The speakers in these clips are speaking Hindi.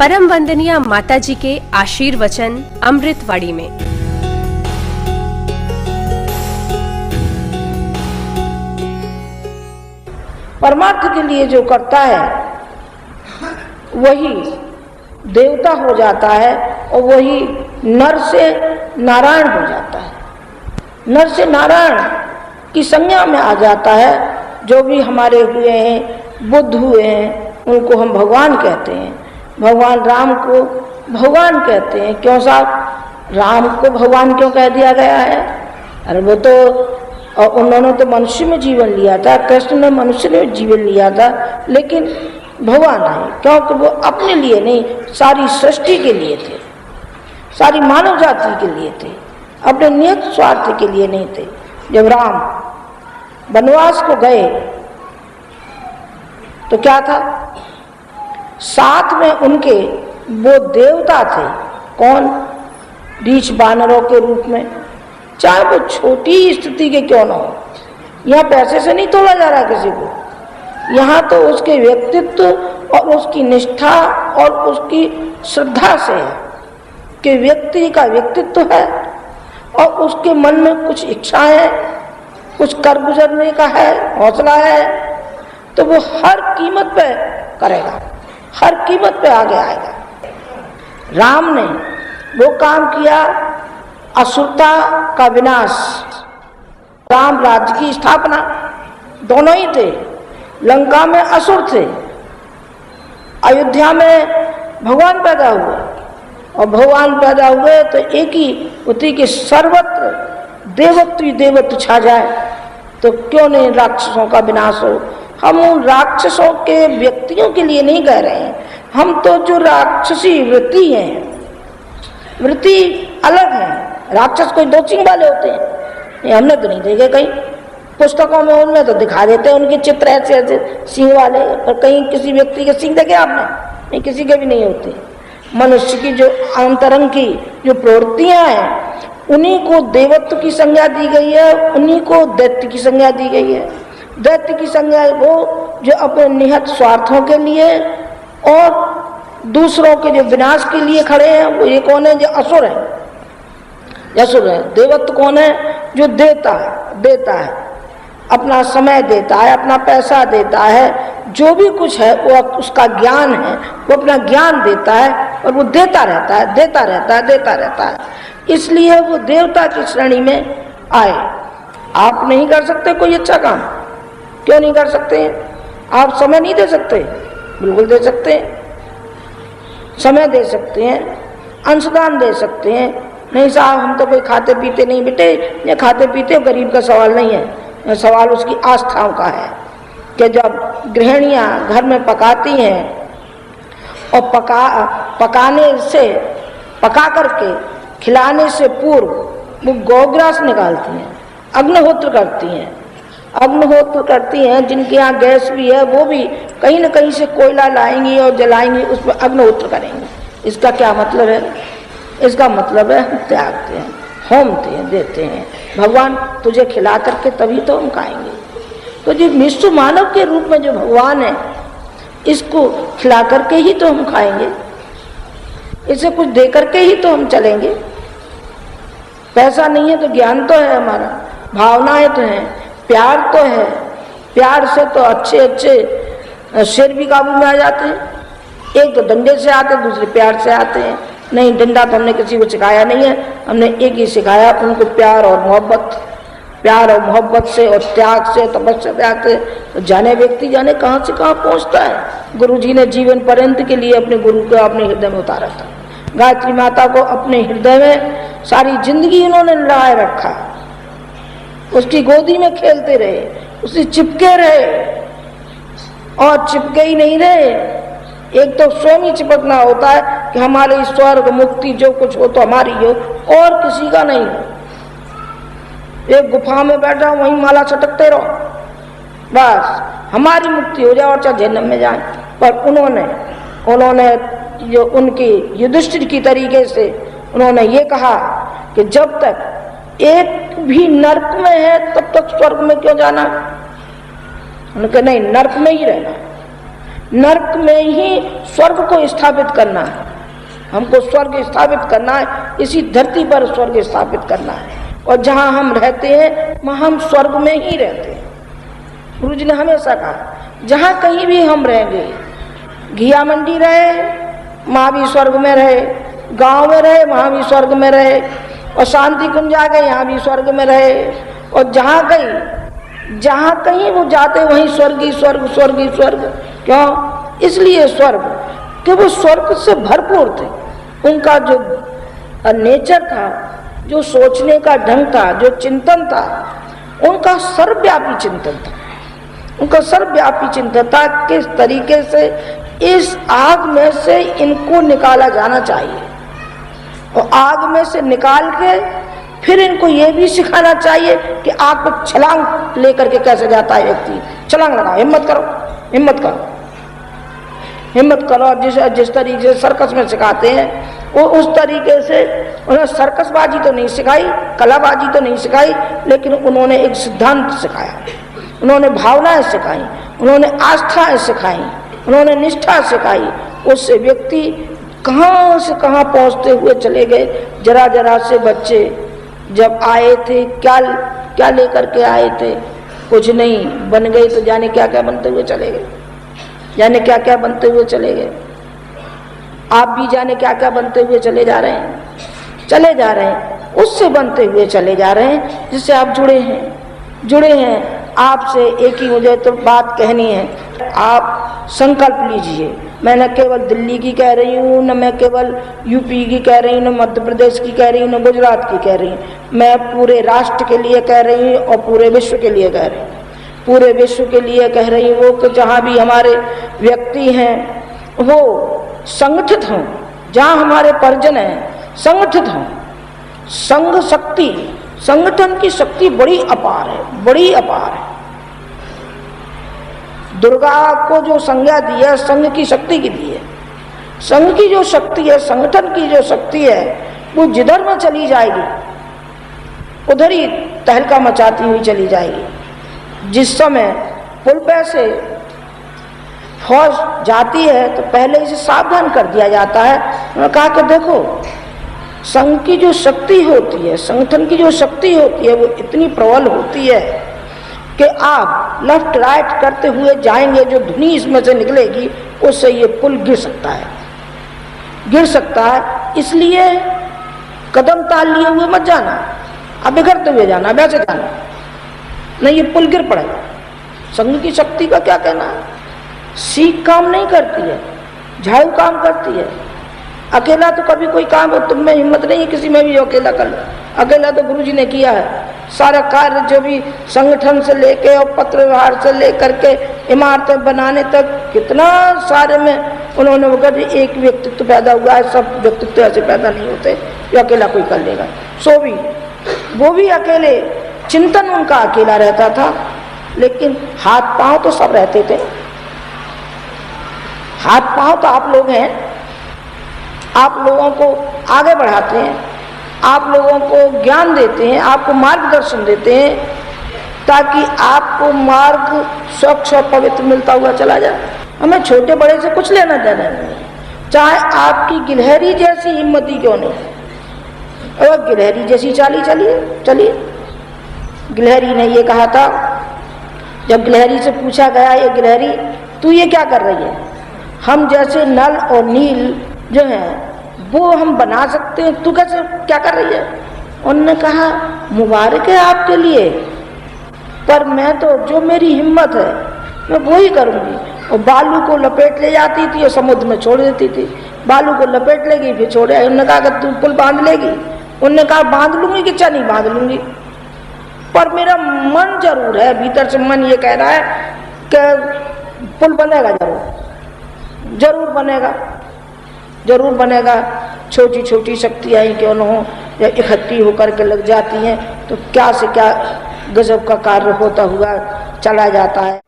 परम वंदनीय माता जी के आशीर्वचन अमृतवाणी में। परमार्थ के लिए जो करता है वही देवता हो जाता है और वही नर से नारायण हो जाता है। नर से नारायण की संज्ञा में आ जाता है। जो भी हमारे हुए हैं, बुद्ध हुए हैं, उनको हम भगवान कहते हैं। भगवान राम को भगवान कहते हैं। क्यों साहब, राम को भगवान क्यों कह दिया गया है? अरे वो तो उन्होंने तो मनुष्य में जीवन लिया था, कृष्ण ने मनुष्य में जीवन लिया था, लेकिन भगवान है क्योंकि वो अपने लिए नहीं, सारी सृष्टि के लिए थे, सारी मानव जाति के लिए थे, अपने नियत स्वार्थ के लिए नहीं थे। जब राम वनवास को गए तो क्या था, साथ में उनके वो देवता थे। कौन? रीछ बानरों के रूप में, चाहे वो छोटी स्थिति के क्यों ना हो। यहाँ पैसे से नहीं तोड़ा जा रहा किसी को, यहाँ तो उसके व्यक्तित्व और उसकी निष्ठा और उसकी श्रद्धा से है कि व्यक्ति का व्यक्तित्व है और उसके मन में कुछ इच्छा है, कुछ कर गुजरने का है, हौसला है, तो वो हर कीमत पे करेगा, हर कीमत पे आगे आएगा। राम ने वो काम किया, असुरता का विनाश, राम राज्य की स्थापना। दोनों ही थे, लंका में असुर थे, अयोध्या में भगवान पैदा हुए, और भगवान पैदा हुए तो एक ही होती कि सर्वत्र देवत्व ही देवत्व छा जाए, तो क्यों नहीं राक्षसों का विनाश हो। हम उन राक्षसों के व्यक्तियों के लिए नहीं कह रहे हैं, हम तो जो राक्षसी वृत्ति है, वृत्ति अलग है। राक्षस कोई दो सिंग वाले होते हैं, ये हमने तो नहीं देखे कहीं पुस्तकों में, उनमें तो दिखा देते हैं उनके चित्र ऐसे ऐसे सिंह वाले, और कहीं किसी व्यक्ति के सिंह देखे आपने? नहीं, किसी के भी नहीं होते। मनुष्य की जो अंतरंग की जो प्रवृत्तियां हैं, उन्हीं को देवत्व की संज्ञा दी गई है, उन्हीं को दैत्य की संज्ञा दी गई है। दैत्य की संज्ञा वो जो अपने निहत स्वार्थों के लिए और दूसरों के जो विनाश के लिए खड़े हैं, वो ये कौन है? जो असुर है, असुर है। देवत्व कौन है? जो देता है, अपना समय देता है, अपना पैसा देता है, जो भी कुछ है वो उसका ज्ञान है, वो अपना ज्ञान देता है और वो देता रहता है, देता रहता है, देता रहता है। इसलिए वो देवता की श्रेणी में आए। आप नहीं कर सकते कोई अच्छा काम? क्यों नहीं कर सकते हैं? आप समय नहीं दे सकते? बिल्कुल दे सकते हैं, समय दे सकते हैं, अंशदान दे सकते हैं। नहीं साहब, हम तो कोई खाते पीते नहीं। बेटे, ये खाते पीते गरीब का सवाल नहीं है, सवाल उसकी आस्थाओं का है कि जब गृहिणियां घर में पकाती हैं और पका करके खिलाने से पूर्व वो गौग्रास निकालती हैं, अग्निहोत्र करती हैं। जिनके यहाँ गैस भी है वो भी कहीं न कहीं से कोयला लाएंगी और जलाएंगी, उस पर अग्निहोत्र करेंगे। इसका क्या मतलब है? इसका मतलब है हम त्यागते हैं, होमते हैं, देते हैं। भगवान तुझे खिला करके तभी तो हम खाएंगे। तो जो विश्व मानव के रूप में जो भगवान है, इसको खिला करके ही तो हम खाएंगे, इसे कुछ दे करके ही तो हम चलेंगे। पैसा नहीं है तो ज्ञान तो है हमारा, भावनाएं तो हैं, प्यार तो है। प्यार से तो अच्छे अच्छे शेर भी काबू में आ जाते हैं। एक तो डंडे से आते, दूसरे प्यार से आते हैं। नहीं, डंडा तो हमने किसी को सिखाया नहीं है, हमने एक ही सिखाया उनको, प्यार और मोहब्बत। प्यार और मोहब्बत से और त्याग से, तपस्या त्याग से तो जाने व्यक्ति जाने कहाँ से कहाँ पहुँचता है। गुरु जी ने जीवन पर्यंत के लिए अपने गुरु को अपने हृदय में उतारा था। गायत्री माता को अपने हृदय में सारी जिंदगी उन्होंने लड़ाए रखा, उसकी गोदी में खेलते रहे, उससे चिपके रहे, और चिपके ही नहीं रहे। एक तो स्वयं ही चिपकना होता है कि हमारी स्वर्ग मुक्ति जो कुछ हो तो हमारी हो और किसी का नहीं हो। एक गुफा में बैठा वहीं माला छटकते रहो, बस हमारी मुक्ति हो जाए और चाहे जन्म में जाए। पर उन्होंने जो उनकी युधिष्ठिर की तरीके से उन्होंने ये कहा कि जब तक एक भी नर्क में है तब तक स्वर्ग में क्यों जाना। उन्होंने कहा नहीं, नर्क में ही रहना। नरक में ही स्वर्ग को स्थापित करना है। हमको स्वर्ग स्थापित करना है, इसी धरती पर स्वर्ग स्थापित करना है। और जहाँ हम रहते हैं वहाँ हम स्वर्ग में ही रहते हैं। गुरु जी ने हमेशा कहा जहाँ कहीं भी हम रहेंगे, घिया मंडी रहे वहाँ भी स्वर्ग में रहे, गांव में रहे वहाँ भी स्वर्ग में रहे, और शांति कुंज आ गए यहाँ भी स्वर्ग में रहे। और जहाँ कहीं वो जाते वहीं स्वर्ग ही स्वर्ग, स्वर्ग ही स्वर्ग। क्यों? इसलिए स्वर्ग कि वो स्वर्ग से भरपूर थे। उनका जो नेचर था, जो सोचने का ढंग था, जो चिंतन था, उनका सर्वव्यापी चिंतन था। उनका सर्वव्यापी चिंतन था किस तरीके से इस आग में से इनको निकाला जाना चाहिए, और आग में से निकाल के फिर इनको ये भी सिखाना चाहिए कि आग पर छलांग लेकर के कैसे जाता है व्यक्ति। छलांग लगाओ, हिम्मत करो, हिम्मत करो, हिम्मत करो। जिस तरीके से सर्कस में सिखाते हैं वो उस तरीके से उन्होंने सर्कसबाजी तो नहीं सिखाई, कलाबाजी तो नहीं सिखाई, लेकिन उन्होंने एक सिद्धांत सिखाया, उन्होंने भावनाएं सिखाई, उन्होंने आस्थाएं सिखाई, उन्होंने निष्ठा सिखाई। उससे व्यक्ति कहाँ से कहाँ पहुँचते हुए चले गए। जरा जरा से बच्चे जब आए थे क्या लेकर के आए थे? कुछ नहीं, बन गए तो जाने क्या क्या बनते हुए चले गए, जाने क्या क्या बनते हुए चले गए। आप भी जाने क्या क्या बनते हुए चले जा रहे हैं, उससे बनते हुए चले जा रहे हैं जिससे आप जुड़े हैं। आपसे एक ही मुझे तो बात कहनी है, आप संकल्प लीजिए। मैं न केवल दिल्ली की कह रही हूँ, न मैं केवल यूपी की कह रही हूँ, न मध्य प्रदेश की कह रही हूँ, न गुजरात की कह रही हूँ, मैं पूरे राष्ट्र के लिए कह रही हूँ और पूरे विश्व के लिए कह रही हूँ। पूरे विश्व के लिए कह रही हूँ कि जहाँ भी हमारे व्यक्ति हैं वो संगठित हों, जहाँ हमारे परिजन हैं संगठित हों। संघ शक्ति, संगठन की शक्ति बड़ी अपार है, बड़ी अपार है। दुर्गा को जो संज्ञा दी है संघ की शक्ति की दी है। संघ की जो शक्ति है, संगठन की जो शक्ति है, वो जिधर में चली जाएगी उधर ही तहलका मचाती हुई चली जाएगी। जिस समय पुल पे से फौज जाती है तो पहले इसे सावधान कर दिया जाता है। उन्होंने कहा कि देखो, संघ की जो शक्ति होती है, संगठन की जो शक्ति होती है, वो इतनी प्रबल होती है कि आप लेफ्ट राइट करते हुए जाएंगे, जो धुनी इसमें से निकलेगी उससे ये पुल गिर सकता है। इसलिए कदम ताल लिए हुए मत जाना, अब बिगड़ते हुए जाना, वैसे जाना नहीं, ये पुल गिर पड़ेगा। संघ की शक्ति का क्या कहना है? सीख काम नहीं करती है, झाड़ू काम करती है। अकेला तो कभी कोई काम हो, तुम में हिम्मत नहीं है किसी में भी अकेला कर लो। अकेला तो गुरु जी ने किया है। सारा कार्य जो भी संगठन से लेके और पत्र व्यवहार से लेकर के इमारतें बनाने तक कितना सारे में उन्होंने वगैरह एक व्यक्तित्व पैदा हुआ है। सब व्यक्तित्व ऐसे पैदा नहीं होते जो अकेला कोई कर लेगा। सो भी वो भी अकेले, चिंतन उनका अकेला रहता था, लेकिन हाथ पांव तो सब रहते थे। हाथ पांव तो आप लोग हैं, आप लोगों को आगे बढ़ाते हैं, आप लोगों को ज्ञान देते हैं, आपको मार्गदर्शन देते हैं, ताकि आपको मार्ग स्वच्छ और पवित्र मिलता हुआ चला जाए। हमें छोटे बड़े से कुछ लेना देना नहीं, चाहे आपकी गिलहरी जैसी हिम्मती क्यों नहीं। और गिलहरी जैसी चाली चलिए। गिलहरी ने ये कहा था, जब गिलहरी से पूछा गया, ये गिलहरी तू ये क्या कर रही है? हम जैसे नल और नील जो है वो हम बना सकते हैं, तू कैसे क्या कर रही है? उन्होंने कहा मुबारक है आपके लिए, पर मैं तो जो मेरी हिम्मत है मैं वो ही करूँगी। और बालू को लपेट ले जाती थी और समुद्र में छोड़ देती थी। बालू को लपेट लेगी फिर छोड़े। उन्होंने कहा कि तू पुल बांध लेगी? उन्होंने कहा बांध लूंगी कि नहीं बांध लूंगी, पर मेरा मन जरूर है, भीतर से मन ये कह रहा है कि पुल बनेगा, जरूर बनेगा। छोटी छोटी शक्तियाँ ही क्यों न हो, या इकट्ठी होकर के लग जाती हैं तो क्या से क्या गजब का कार्य होता हुआ चला जाता है।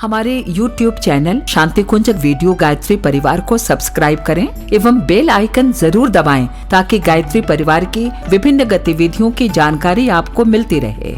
हमारे YouTube चैनल शांति कुंज वीडियो गायत्री परिवार को सब्सक्राइब करें एवं बेल आइकन जरूर दबाएं ताकि गायत्री परिवार की विभिन्न गतिविधियों की जानकारी आपको मिलती रहे।